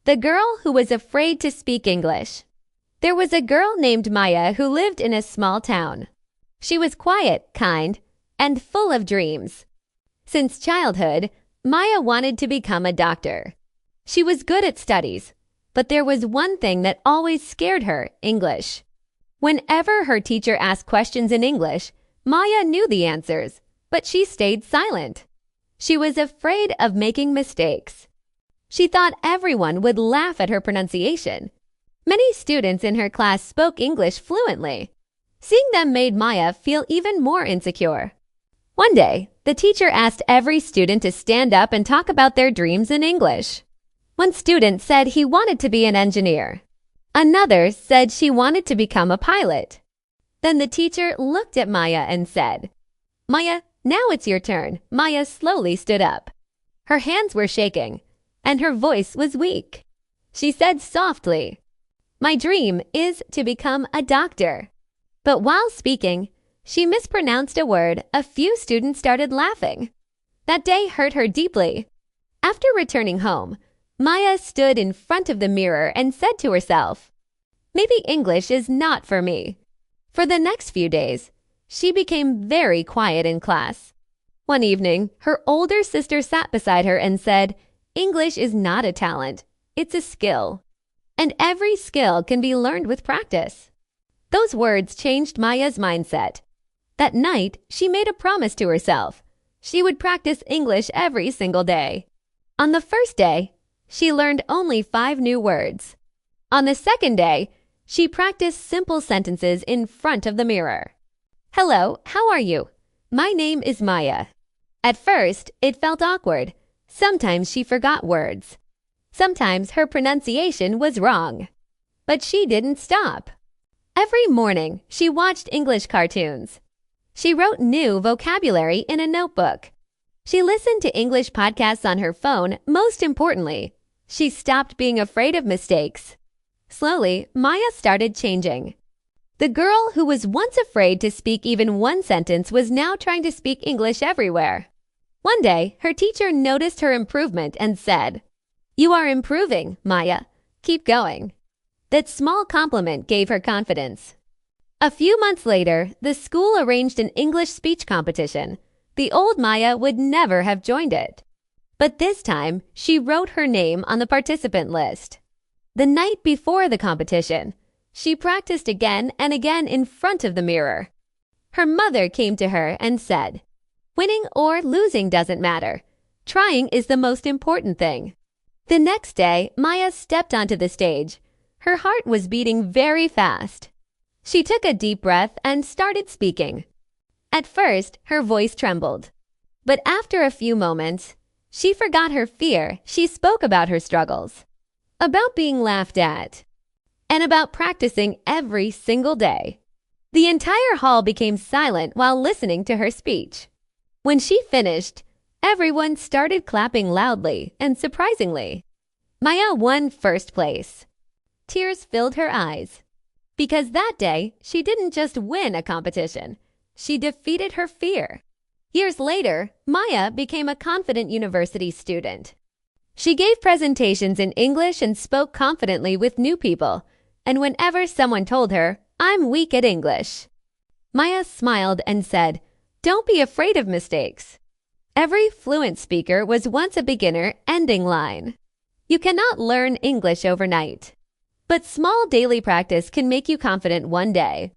The girl who was afraid to speak English. There was a girl named Maya who lived in a small town. She was quiet, kind, and full of dreams. Since childhood, Maya wanted to become a doctor. She was good at studies, but there was one thing that always scared her: English. Whenever her teacher asked questions in English, Maya knew the answers, but she stayed silent. She was afraid of making mistakes. She thought everyone would laugh at her pronunciation. Many students in her class spoke English fluently. Seeing them made Maya feel even more insecure. One day, the teacher asked every student to stand up and talk about their dreams in English. One student said he wanted to be an engineer. Another said she wanted to become a pilot. Then the teacher looked at Maya and said, "Maya, now it's your turn." Maya slowly stood up. Her hands were shaking, and her voice was weak. She said softly, "My dream is to become a doctor." But while speaking, she mispronounced a word. A few students started laughing. That day hurt her deeply. After returning home, Maya stood in front of the mirror and said to herself, "Maybe English is not for me." For the next few days, she became very quiet in class. One evening, her older sister sat beside her and said, "English is not a talent, it's a skill. And every skill can be learned with practice." Those words changed Maya's mindset. That night, she made a promise to herself. She would practice English every single day. On the first day, she learned only 5 new words. On the second day, she practiced simple sentences in front of the mirror. "Hello, how are you? My name is Maya." At first, it felt awkward. Sometimes she forgot words. Sometimes her pronunciation was wrong. But she didn't stop. Every morning, she watched English cartoons. She wrote new vocabulary in a notebook. She listened to English podcasts on her phone. Most importantly, she stopped being afraid of mistakes. Slowly, Maya started changing. The girl who was once afraid to speak even one sentence was now trying to speak English everywhere. One day, her teacher noticed her improvement and said, "You are improving, Maya. Keep going." That small compliment gave her confidence. A few months later, the school arranged an English speech competition. The old Maya would never have joined it. But this time, she wrote her name on the participant list. The night before the competition, she practiced again and again in front of the mirror. Her mother came to her and said, "Winning or losing doesn't matter. Trying is the most important thing." The next day, Maya stepped onto the stage. Her heart was beating very fast. She took a deep breath and started speaking. At first, her voice trembled. But after a few moments, she forgot her fear. She spoke about her struggles, about being laughed at, and about practicing every single day. The entire hall became silent while listening to her speech. When she finished, everyone started clapping loudly and surprisingly. Maya won first place. Tears filled her eyes. Because that day, she didn't just win a competition, she defeated her fear. Years later, Maya became a confident university student. She gave presentations in English and spoke confidently with new people. And whenever someone told her, "I'm weak at English," Maya smiled and said, "Don't be afraid of mistakes." Every fluent speaker was once a beginner. Ending line. You cannot learn English overnight. But small daily practice can make you confident one day.